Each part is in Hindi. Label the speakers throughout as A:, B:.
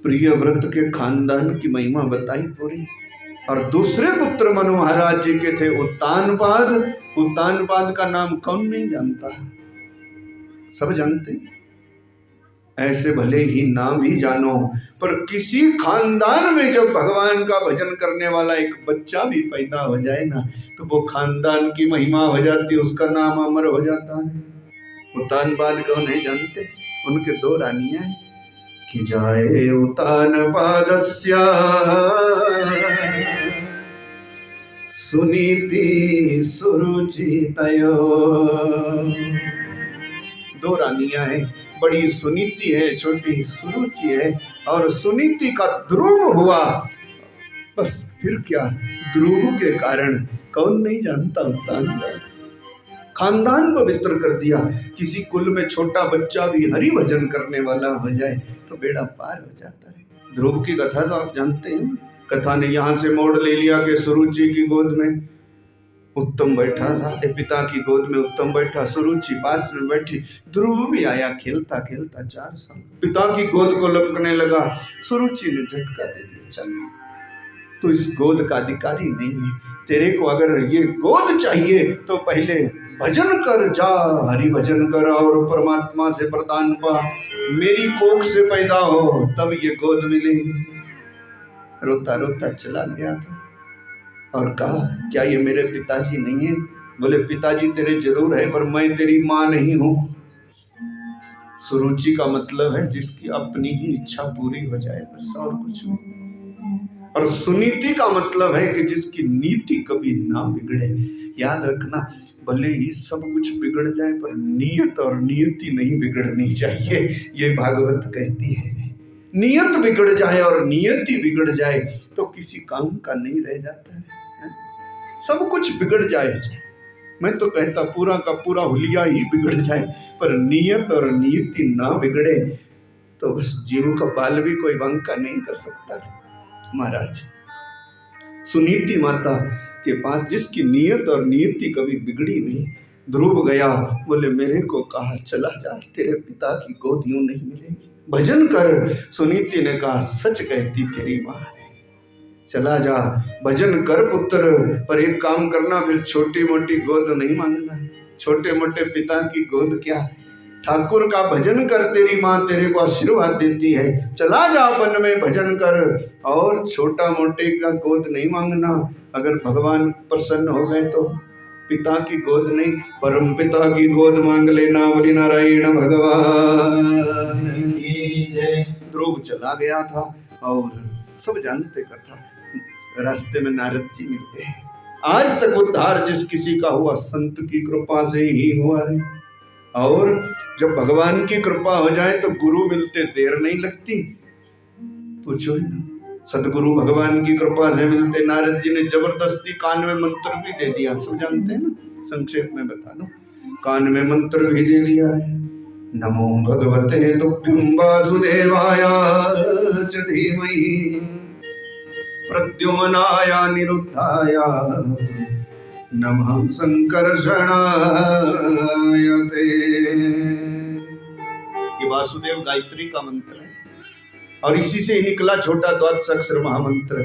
A: प्रियव्रत के खानदान की महिमा बताई पूरी। और दूसरे पुत्र मनु महाराज जी के थे उत्तानपाद। उत्तानपाद का नाम कौन नहीं जानता, सब जानते। ऐसे भले ही नाम ही जानो, पर किसी खानदान में जब भगवान का भजन करने वाला एक बच्चा भी पैदा हो जाए ना, तो वो खानदान की महिमा हो जाती, उसका नाम अमर हो जाता है। उत्तानपाद को नहीं जानते, उनके दो रानियां हैं कि जाए उत्तानपादस्या सुनीति सुरुचितयो। दो रानियां हैं, बड़ी सुनीति है, छोटी सुरुचि है। और सुनीति का ध्रुव हुआ, बस फिर क्या, ध्रुव के कारण कौन नहीं जानता उत्तानपाद। खानदान पवित्र कर दिया। किसी कुल में छोटा बच्चा भी हरि भजन करने वाला हो जाए तो बेड़ा पार हो जाता है। ध्रुव की कथा तो आप जानते हैं। कथा ने यहाँ से मोड़ ले लिया कि सुरुचि की गोद में उत्तम बैठा था, पिता की गोद में उत्तम बैठा, सुरुचि पास में बैठी। ध्रुव भी आया खेलता खेलता 4 साल, पिता की गोद को लपकने लगा। सुरुचि ने झटका दे दिया, चल तू इस गोद का अधिकारी नहीं है, तेरे को अगर ये गोद चाहिए तो पहले भजन कर, जा हरि भजन कर और परमात्मा से वरदान पा, मेरी कोख से पैदा हो तब ये गोद मिलेगी। रोता रोता चला गया था और कहा, क्या ये मेरे पिताजी नहीं है? बोले, पिताजी तेरे जरूर है, पर मैं तेरी माँ नहीं हूं। सुरुचि का मतलब है जिसकी अपनी ही इच्छा पूरी हो जाए, बस और कुछ नहीं। और सुनीति का मतलब है कि जिसकी नीति कभी ना बिगड़े। याद रखना, भले ही सब कुछ बिगड़ जाए पर नियत और नियति नहीं बिगड़नी चाहिए, ये भागवत कहती है। नियत बिगड़ जाए और नियति बिगड़ जाए तो किसी काम का नहीं रह जाता है। सब कुछ बिगड़ जाए, मैं तो कहता पूरा का पूरा हुलिया ही बिगड़ जाए, पर नियत और नियति ना बिगड़े तो उस जीव का बाल भी कोई बंका नहीं कर सकता। महाराज सुनीति माता के पास जिसकी नियत और नियति कभी बिगड़ी नहीं, ध्रुव गया, बोले मेरे को कहा चला जा, तेरे पिता की गोद यूं नहीं मिलेगी, भजन कर। सुनीति ने कहा, सच कहती तेरी माँ, चला जा भजन कर पुत्र, पर एक काम करना, फिर छोटी मोटी गोद नहीं मांगना। छोटे मोटे पिता की गोद क्या, ठाकुर का भजन कर, तेरी माँ तेरे को आशीर्वाद देती है। चला जा वन में भजन कर, और छोटा मोटे का गोद नहीं मांगना। अगर भगवान प्रसन्न हो गए तो पिता की गोद नहीं, परम पिता की गोद मांग लेना। बोली नारायण भगवान की जय। ध्रुव चला गया था और सब जानते कथा। रास्ते में नारद जी मिलते हैं। आज तक उद्धार जिस किसी का हुआ संत की कृपा से ही हुआ है। और जब भगवान की कृपा हो जाए तो गुरु मिलते देर नहीं लगती, पूछो ही ना। सदगुरु भगवान की कृपा से मिलते। नारद जी ने जबरदस्ती कान में मंत्र भी दे दिया, सब जानते हैं ना, संक्षेप में बता दो। कान में मंत्र भी दे दिया है, नमो भगवते तुभ्यं वासुदेवाय च धीमहि प्रद्युम्नाय निरुद्धाय नमः संकर्षणाय ते। ये वासुदेव गायत्री का मंत्र है और इसी से ही निकला छोटा द्वादशाक्षर महामंत्र।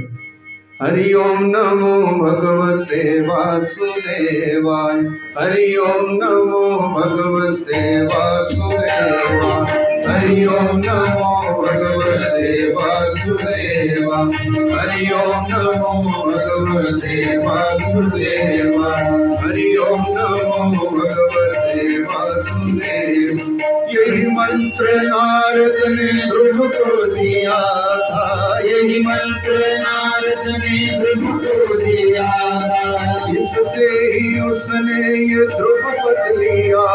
A: हरि ओम नमो भगवते वासुदेवाय, हरि ओम नमो भगवते वासुदेवाय, हरि ओम नमो भगवते वासुदेवाय, हरि ओम नमो भगवते वासुदेवाय, हरि ओम नमो भगवते वासुदेवाय। यही मंत्र नारद ने ध्रुव को दिया था, यही मंत्र नारद ने ध्रुव को दिया था। इससे ही उसने ये ध्रुव पद लिया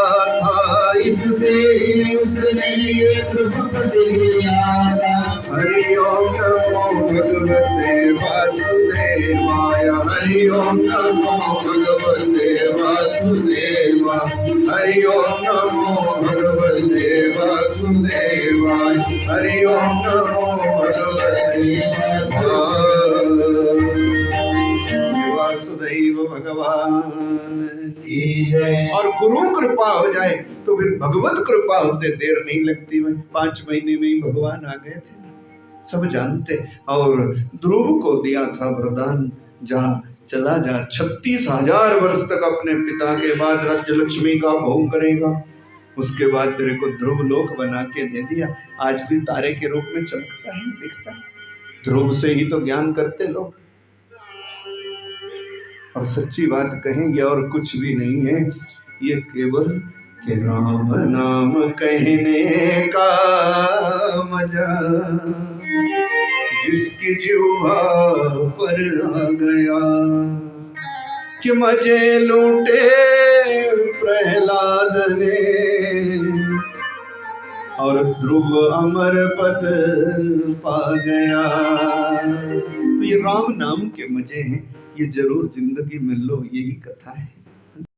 A: था, इससे ही उसने ये ध्रुव पद लिया था। हरि ओम नमो भगवते वासुदेवाय, हरि ओम नमो भगवते वासुदेवाय, हरि ओम नमो भगवते वासुदेवाय, हरि ओम नमो भगवते वासुदेव भगवान की जय। और गुरु कृपा हो जाए तो फिर भगवत कृपा होते देर नहीं लगती। 5 महीने में ही भगवान आ गए थे। सब जानते। और ध्रुव को दिया था वरदान, जा चला जा 36,000 वर्ष तक अपने पिता के बाद राज्य लक्ष्मी का भोग करेगा। उसके बाद तेरे को ध्रुव लोक बना के दे दिया। आज भी तारे के रूप में चमकता है, दिखता है। ध्रुव से ही तो ज्ञान करते लोग। और सच्ची बात कहेंगे और कुछ भी नहीं है, ये केवल के राम नाम कहने का मजा जिसकी जिह्वा पर आ गया, कि मजे लूटे प्रहलाद ने और ध्रुव अमर पद पा गया। तो ये राम नाम के मजे हैं, ये जरूर जिंदगी में लो, यही कथा है।